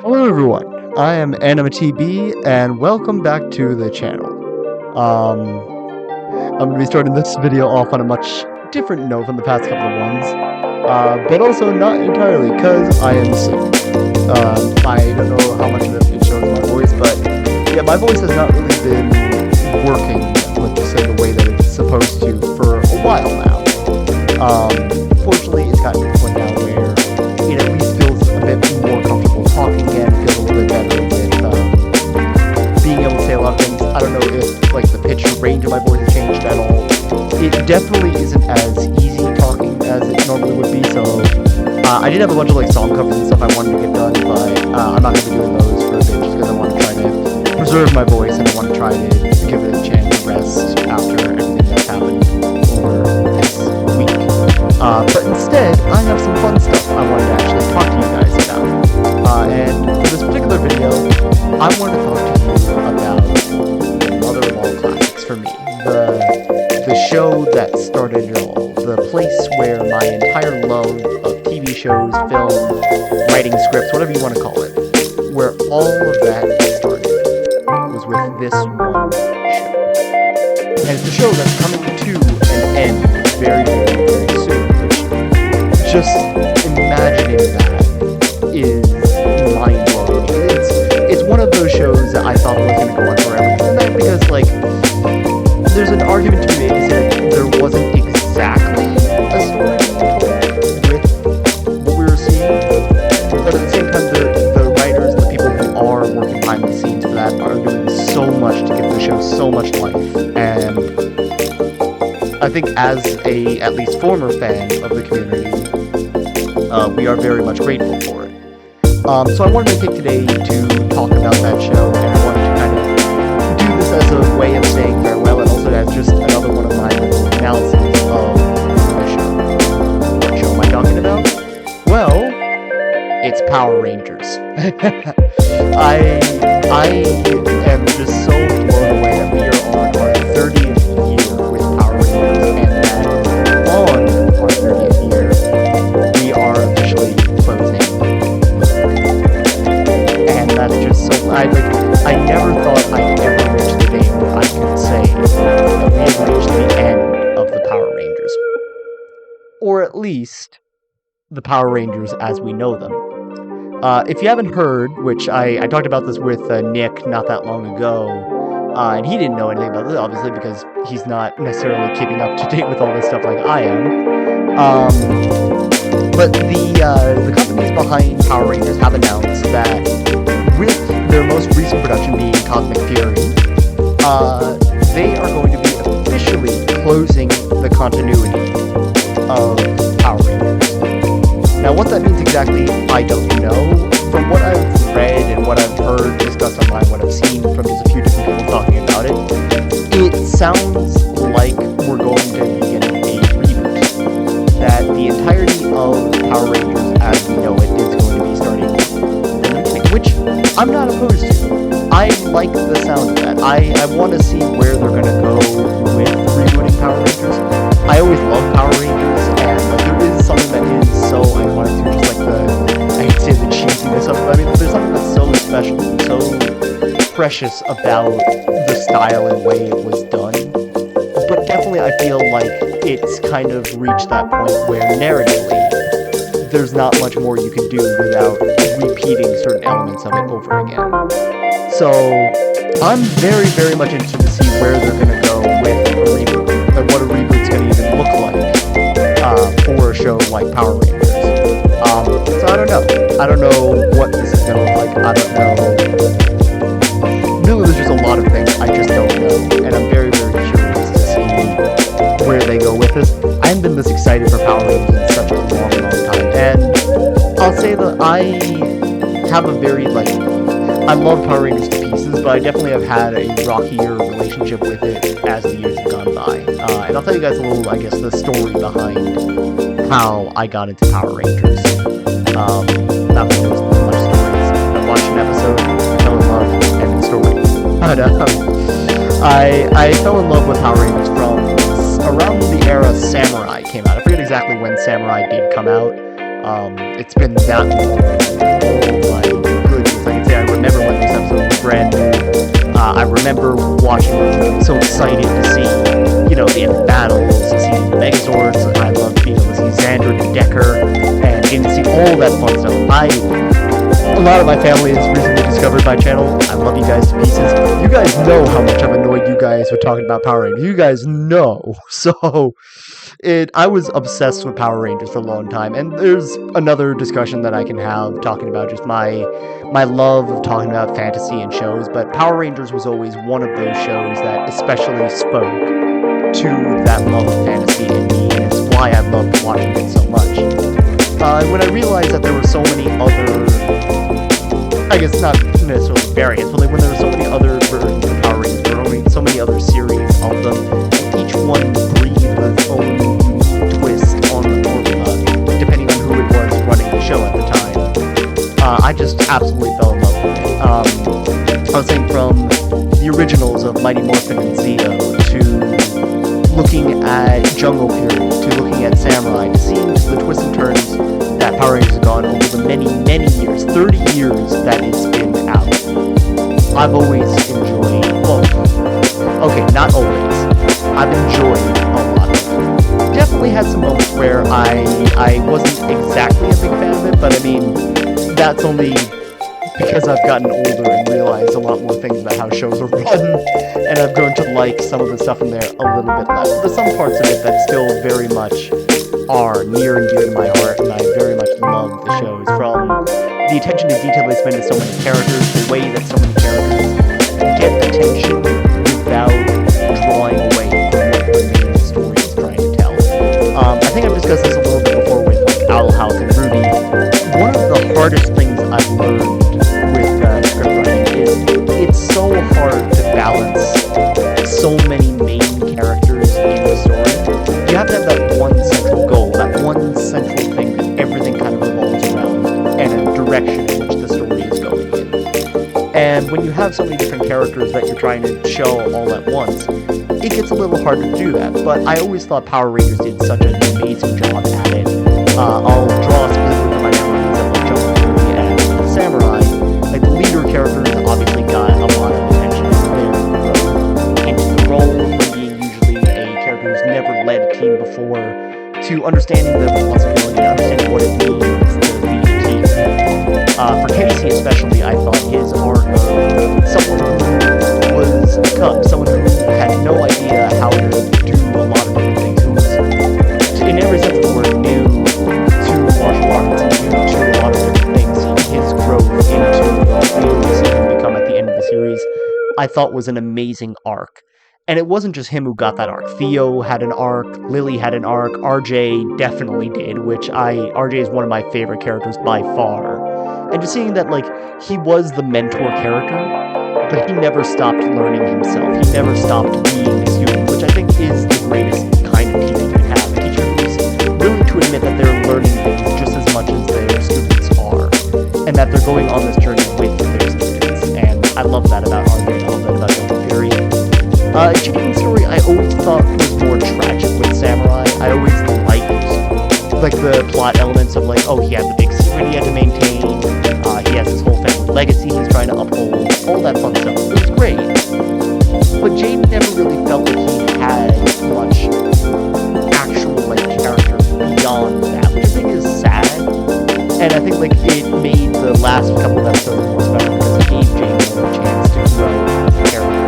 Hello everyone, I am Ani-mity and welcome back to the channel. I'm going to be starting this video off on a much different note from the past couple of ones, but also not entirely, because I am sick. I don't know how much of it shows my voice, but yeah, my voice has not really been working, let's say, the way that it's supposed to for a while now. Fortunately, it's gotten to the point now where it at least feels a bit more comfortable talking again, feels a little bit better with being able to say a lot of things. I don't know if like the pitch or range of my voice has changed at all. It definitely isn't as easy talking as it normally would be, so I did have a bunch of like song covers and stuff I wanted to get done, but I'm not going to be doing those for a bit just because I want to try to preserve my voice and I want to try to give it a chance to rest after everything that's happened for this week. But instead, I have some fun stuff I wanted to actually talk to you guys about. And for this particular video, I wanted to talk to you about mother of all classics for me. The show that started it all. The place where my entire love of TV shows, film, writing scripts, whatever you want to call it, where all of that started was with this one show. And it's a show that's coming to an end very, very, very soon, which just imagining that is mind-blowing. It's one of those shows that I thought was going to go on forever. And that because, like, there's an argument to be made to say that there wasn't exactly a story with what we were seeing, but at the same time, the writers, the people who are working behind the scenes for that are doing so much to give the show so much life, and I think as a at least former fan of the community, we are very much grateful for it. So I wanted to take today to talk about that show, and I wanted to kind of do this as a way of saying farewell, and also as just another one of my little analyses of the show. What show am I talking about? Well, it's Power Rangers. I am just so blown away that we are on our 30th year with Power Rangers, and that on our 30th year, we are officially closing. And that's just so, I never thought I'd ever reach the day where I could say that we have reached the end of the Power Rangers. Or at least, the Power Rangers as we know them. If you haven't heard, which I talked about this with Nick not that long ago, and he didn't know anything about this, obviously, because he's not necessarily keeping up to date with all this stuff like I am. But the companies behind Power Rangers have announced that with their most recent production being Cosmic Fury, they are going to be officially closing the continuity of Power Rangers. Now, what that means exactly, I don't know. From what I've read and what I've heard discussed online, what I've seen from just a few different people talking about it, it sounds like we're going to be getting a reboot. That the entirety of Power Rangers as we know it is going to be starting from the beginning, which I'm not opposed to. I like the sound of that. I want to see where they're going to go with rebooting Power Rangers. I always love Power Rangers, and like, there is something that is so iconic to just like I hate to say the cheesiness of it, but I mean, there's something that's so special, so precious about the style and way it was done. But definitely I feel like it's kind of reached that point where narratively, there's not much more you can do without repeating certain elements of it over again. So, I'm very, very much interested to see where they're going to go with a reboot, and what a reboot's going to even look like for a show like Power Rangers. So I don't know. I don't know what this is going to look like. I don't know. Really, there's just a lot of things I just don't know, and I'm very, very curious to see where they go with this. I haven't been this excited for Power Rangers in such a long, long time, and I'll say that I have a very, I love Power Rangers to pieces, but I definitely have had a rockier relationship with it as the years have gone by. And I'll tell you guys a little, I guess, the story behind how I got into Power Rangers. Not that there's much stories. I watched an episode, fell in love, and story. But I fell in love with Power Rangers from around the era Samurai came out. I forget exactly when Samurai did come out. It's been that long. Oh my goodness. remember watching it, so excited to see, the epic battles, to see the Megazords. I loved being able to see Xander and Decker, and getting to see all that fun stuff. A lot of my family has recently discovered my channel. I love you guys to pieces. You guys know how much I've annoyed you guys with talking about Power Rangers. You guys know. So, I was obsessed with Power Rangers for a long time, and there's another discussion that I can have talking about just my love of talking about fantasy and shows, but Power Rangers was always one of those shows that especially spoke to that love of fantasy in me, and it's why I loved watching it so much. When I realized that there were so many other, I guess not necessarily variants, but when there were so many other versions of Power Rangers, there were so many other series of them, each one breathed its own twist on the formula, depending on who it was running the show at the time. I just absolutely fell in love with it. I was saying from the originals of Mighty Morphin and Zeo to looking at Jungle Fury to looking at Samurai to seeing the twists and turns that Power Rangers has gone over the many, many years, 30 years that it's been out. I've always enjoyed, okay, not always. I've enjoyed a lot of it. Definitely had some moments where I wasn't exactly a big fan of it, but I mean, that's only because I've gotten older and realized a lot more things about how shows are run, and I've grown to like some of the stuff in there a little bit less. There's some parts of it that still very much are near and dear to my heart, and I very much love the shows, from the attention to detail they spend to so many characters, the way that so many characters get attention without drawing away from what the main story is trying to tell. I think I've discussed this a little bit before with Owl House and Ruby. One of the hardest things I've learned with script writing is it's so hard to balance so many main characters in the story. You have to have that one central goal, that one central thing that everything kind of revolves around, and a direction in which the story is going in. And when you have so many different characters that you're trying to show all at once, it gets a little hard to do that. But I always thought Power Rangers did such an amazing job at it. I'll draw specifically from my memories of like Jungle Fury and Samurai. Like the leader characters obviously got a lot of attention. They're into the role from being usually a character who's never led a team before, to understanding the responsibility, understanding what it means to lead a team. For Casey especially, I thought his arc of someone who was a cub, someone who had no idea how to do a lot of different things, who was, in every sense of the word, new to martial arts and new to a lot of different things. His growth into who we see him become at the end of the series, I thought was an amazing arc. And it wasn't just him who got that arc. Theo had an arc, Lily had an arc, RJ definitely did, which RJ is one of my favorite characters by far. And just seeing that, like, he was the mentor character, but he never stopped learning himself. He never stopped being a student, which I think is the greatest kind of teacher you can have. A teacher who's willing to admit that they're learning things just as much as their students are, and that they're going on this journey with their students. And I love that about RJ, I love that about Jungle Fury. Jaden's story I always thought was more tragic with Samurai. I always liked like the plot elements of like, oh, he had the big secret he had to maintain, he has his whole family legacy he's trying to uphold, all that fun stuff. It was great. But Jaden never really felt like he had much actual like character beyond that, which I think is sad. And I think like it made the last couple of episodes more special because it gave Jaden a chance to grow as a character.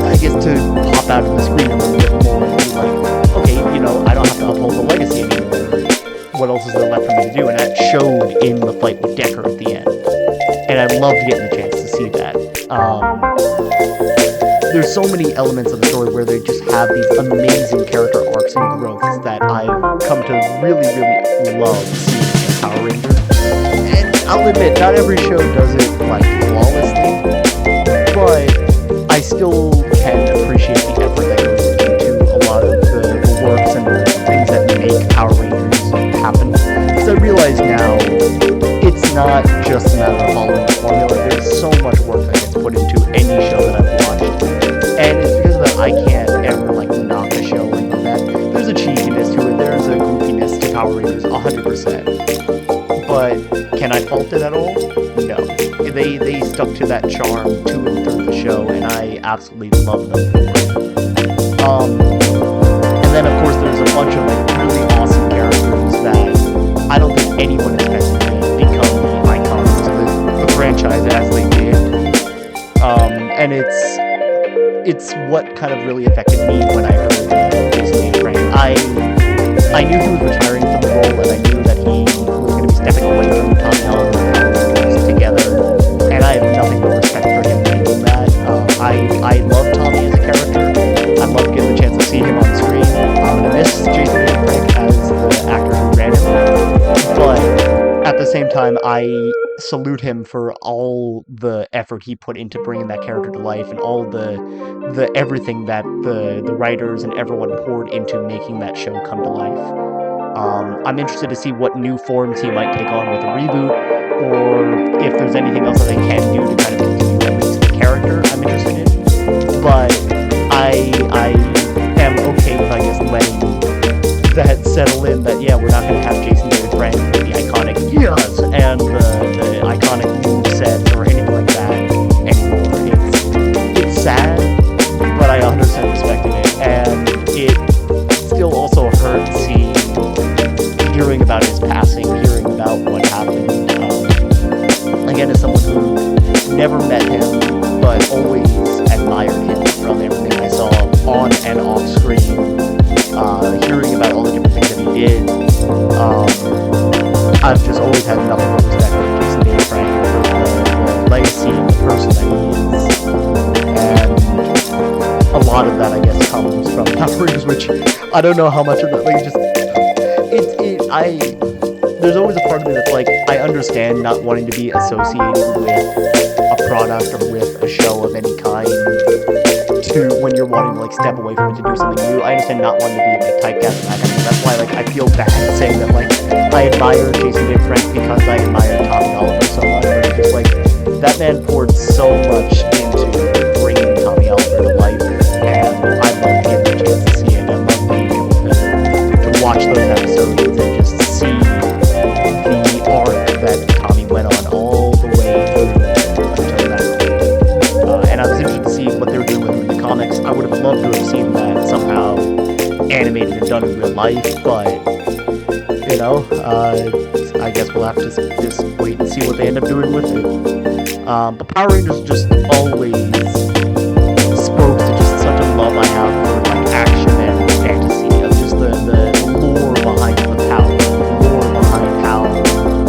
I guess to pop out of the screen a little bit more and be like, okay, I don't have to uphold the legacy anymore. What else is there left for me to do? And that showed in the fight with Decker at the end. And I loved getting the chance to see that. There's so many elements of the story where they just have these amazing character arcs and growths that I've come to really, really love seeing in Power Rangers. And I'll admit, not every show does it, like, flawlessly, but I still can appreciate the effort that goes into a lot of the works and the things that make Power Rangers happen. Because I realize now, it's not just a matter of following the formula. There's so much work that gets put into any show that I've watched. And it's because of that I can't ever, like, knock a show like that. There's a cheesiness to it. There's a goofiness to Power Rangers, 100%. But can can I fault it at all? No. They stuck to that charm to and through the show, and I absolutely love them for it. And then of course there's a bunch of like really awesome characters that I don't think anyone expected to become the icons of the franchise as they did. And it's what kind of really affected me when I heard Jason Frank. I knew he was retiring from the role, and I knew that he was going to be stepping away from Tommy Oliver together, and I have nothing but respect for him doing that. I love Tommy as a character. I love getting the chance to see him on screen. I'm going to miss Jason Frank as the actor who ran him, but at the same time, I salute him for all the effort he put into bringing that character to life, and all the everything that the writers and everyone poured into making that show come to life. I'm interested to see what new forms he might take on with a reboot, or if there's anything else that they can do to kind of continue at least the character I'm interested in. But I am okay with, I guess, letting that settle in, that yeah, we're not going to have Jason David Frank with the iconic yes and the iconic movesets or anything like that anymore. It's sad, but I 100% respected it, and it still also hurt hearing about his passing, hearing about what happened. Again, as someone who never met him, but always admired him from everything I saw on and off screen, hearing about all the different things that he did, I've just always had nothing but respect for Jason David Frank, for the legacy and the person that he is, and a lot of that, I guess, comes from Power Rangers, which I don't know how much of that, like, just, there's always a part of me that's like, I understand not wanting to be associated with a product or with a show of any kind, to when you're wanting to like step away from it to do something new. I understand not wanting to be like typecast and that kind of thing. That's why like I feel bad saying that like I admire Jason David Frank because I admire Tommy Oliver so much. But it's just like that man poured so much into bringing Tommy Oliver to life, and I love getting the chance to see it. I love being able to watch those episodes and just see the arc that Tommy went on all the way through until that. And I was interested to see what they were doing with him in the comics. I would have loved to have seen that somehow animated and done in real life, but you know, I guess we'll have to just wait and see what they end up doing with it. But Power Rangers just always spoke to just such a love I have for like action and fantasy, of just the lore behind the power, the lore behind how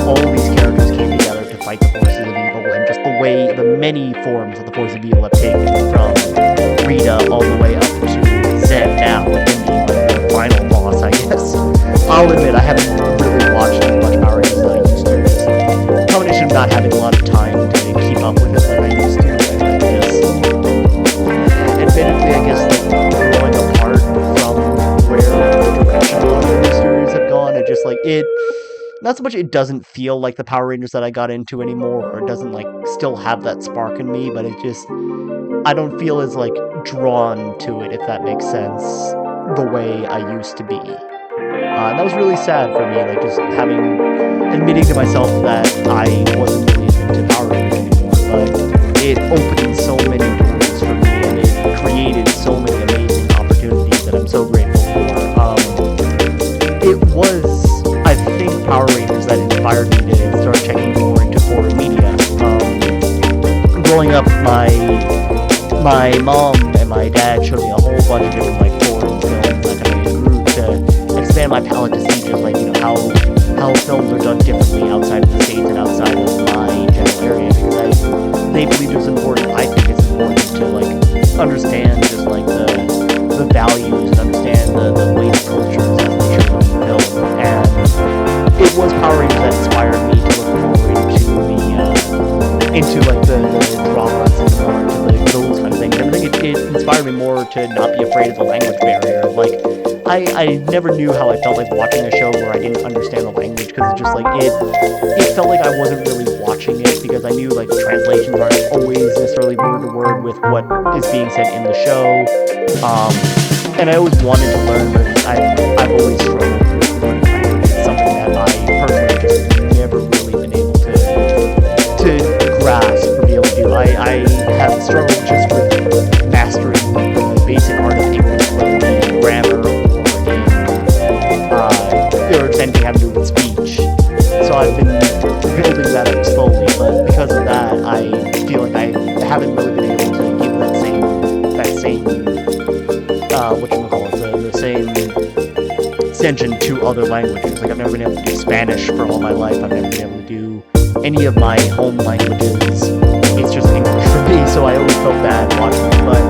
all these characters came together to fight the forces of evil, and just the way the many forms of the forces of evil have taken, from Rita all the way up to Zed now, with the final boss, I guess. I'll admit I haven't really watched as much Power Rangers as I used to. Just a combination of not having a lot of time to keep up with it like I used to, and just admittedly, I guess, like growing apart from where the direction a lot of these series have gone, it just like not so much it doesn't feel like the Power Rangers that I got into anymore, or it doesn't like still have that spark in me, but it just, I don't feel as like drawn to it, if that makes sense, the way I used to be. And that was really sad for me, like just admitting to myself that I wasn't really into Power Rangers anymore, but it opened so many doors for me, and it created so many amazing opportunities that I'm so grateful for. It was, I think, Power Rangers that inspired me to start checking more into foreign media. Growing up, my mom and my dad showed me a whole bunch of different like foreign films that kind of grew to expand my palette to see just like, you know, how films are done differently outside of the States and outside of my general area, because they believed it was important. I think it's important to like understand just like the values and understand the latest cultures as they show them in film. And it was Power Rangers that inspired me to look forward into like the dramas and more into like those kind of things. And I think it inspired me more to not be afraid of the language barrier. Like I never knew how I felt like watching a show where I didn't understand the language, because it's just like it felt like I wasn't really watching it, because I knew like translations aren't always necessarily word to word with what is being said in the show. And I always wanted to learn, but I've always struggled with learning language. It's something that I personally just never really been able to struggle just with mastering the basic art of English, whether it be grammar or just anything having to do with speech. So I've been building that up slowly, but because of that, I feel like I haven't really been able to give that same the same extension to other languages. Like, I've never been able to do Spanish for all my life. I've never been able to do any of my home languages. It's just English for me, so I always felt bad watching it. But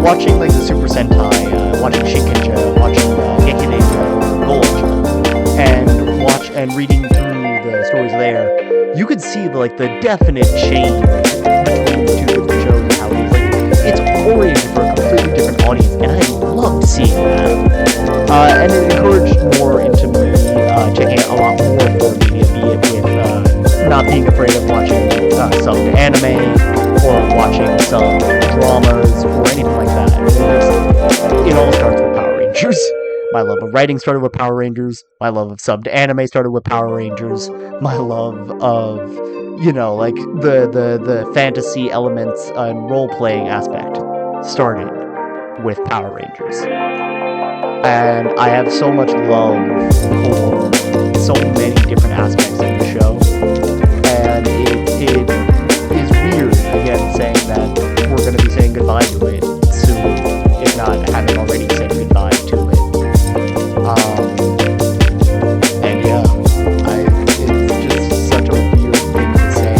watching, like, the Super Sentai, watching Shinkenger, watching Gekineja, Gold, and reading through the stories there, you could see, like, the definite change between the two different shows and how it is. Like, it's oriented for a completely different audience, and I loved seeing that. And it encouraged more into me checking out a lot more foreign media, be it with not being afraid of watching subbed anime, or watching some dramas, or anything like that. It all starts with Power Rangers. My love of writing started with Power Rangers. My love of subbed anime started with Power Rangers. My love of, like, the fantasy elements and role-playing aspect started with Power Rangers. And I have so much love for so many different aspects of the show. And it is weird, again, saying that we're going to be saying goodbye to it soon, if not having already said goodbye to it. And yeah, it's just such a weird thing to say.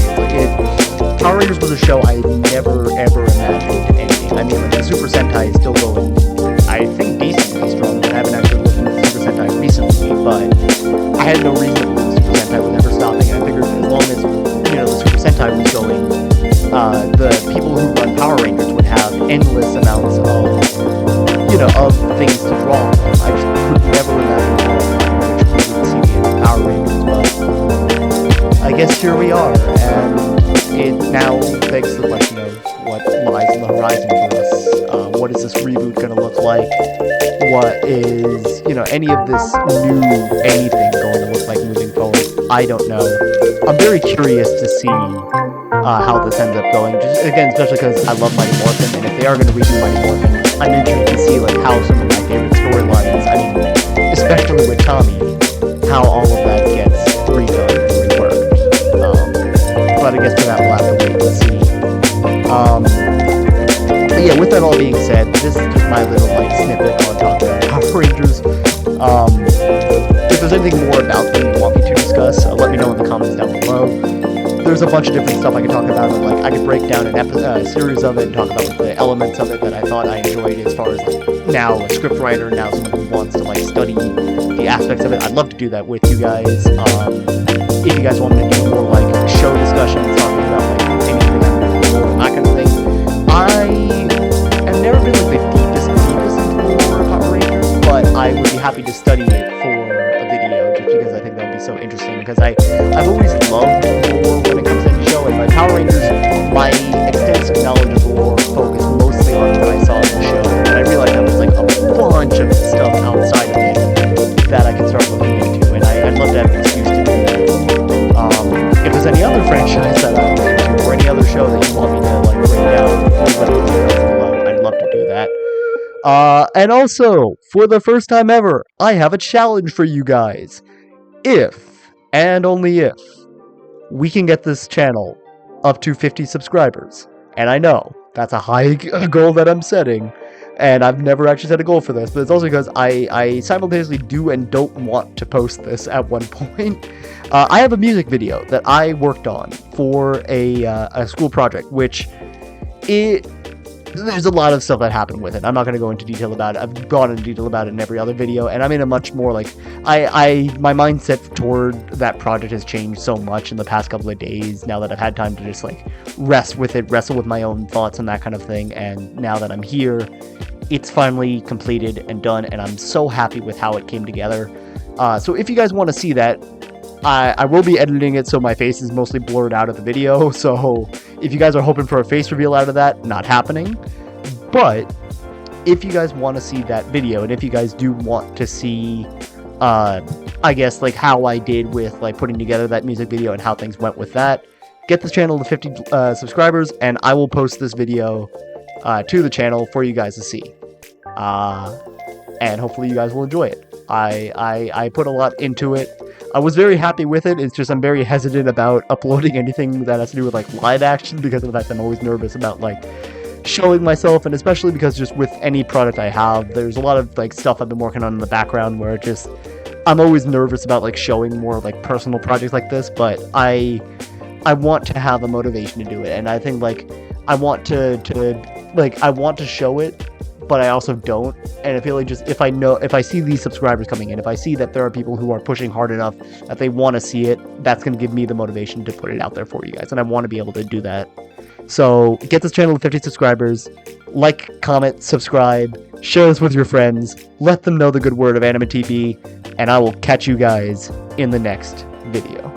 Power Rangers was a show I never ever imagined ending. I mean, like, the Super Sentai is still going, I think, decently strong. I haven't actually looked into Super Sentai recently, but I had no reason to believe Super Sentai was ever stopping, and I figured as long as, the Super Sentai was going, the people who run Power Rangers would have endless amounts of things to draw from. I just could never imagine which we would see the end of Power Rangers, but I guess here we are, and it now begs the question of what lies on the horizon for us. What is this reboot going to look like? What is, any of this new anything going to look like moving forward? I don't know. I'm very curious to see how this ends up going. Just, again, especially because I love Mighty Morphin, and if they are going to redo Mighty Morphin, I'm interested to see, like, how some of my favorite storylines, especially with Tommy, how all of that gets redone and reworked. But I guess for that we'll have to wait and see. But yeah, with that all being said, this is just my little, like, snippet on talking about Power Rangers. If there's anything more about them you want me to discuss, let me know in the comments down below. There's a bunch of different stuff I could talk about, and, like, I could break down a series of it and talk about, like, the elements of it that I thought I enjoyed as far as, like, now a scriptwriter, now someone who wants to, like, study the aspects of it. I'd love to do that with you guys. If you guys want me to do more, like, show discussions, talking about, like, anything and that kind of thing. I have never been, like, the deepest into the lore of Power Rangers, but I would be happy to study it for a video, just because I think that would be so interesting, because I've always loved lore when it comes to the show, and by Power Rangers, my extensive knowledge of lore focused mostly on what I saw in the show, and I realized that was, like, a bunch of stuff outside of it that I can start looking into, and I'd love to have an excuse to do that. If there's any other franchise that I'm into, or any other show that you want me to, like, break down, please let me know down below. I'd love to do that. And also, for the first time ever, I have a challenge for you guys. If, and only if, we can get this channel up to 50 subscribers, and I know that's a high goal that I'm setting, and I've never actually set a goal for this, but it's also because I simultaneously do and don't want to post this at one point. I have a music video that I worked on for a school project, which there's a lot of stuff that happened with it. I'm not going to go into detail about it. I've gone into detail about it in every other video, and I'm in a much more, like, my mindset toward that project has changed so much in the past couple of days, now that I've had time to just, like, rest with it, wrestle with my own thoughts and that kind of thing, and now that I'm here, it's finally completed and done, and I'm so happy with how it came together. So if you guys want to see that, I will be editing it so my face is mostly blurred out of the video, so if you guys are hoping for a face reveal out of that, not happening. But if you guys want to see that video, and if you guys do want to see, I guess, like, how I did with, like, putting together that music video and how things went with that, get this channel to 50 subscribers, and I will post this video to the channel for you guys to see. And hopefully you guys will enjoy it. I put a lot into it. I was very happy with it. It's just I'm very hesitant about uploading anything that has to do with like live action, because of the fact I'm always nervous about like showing myself, and especially because just with any product I have, there's a lot of like stuff I've been working on in the background where it just, I'm always nervous about like showing more like personal projects like this. But I want to have a motivation to do it, and I think like I want to show it, but I also don't. And I feel like just if I see these subscribers coming in, if I see that there are people who are pushing hard enough that they want to see it, that's going to give me the motivation to put it out there for you guys, and I want to be able to do that. So get this channel to 50 subscribers, like, comment, subscribe, share this with your friends, let them know the good word of Ani-mity, and I will catch you guys in the next video.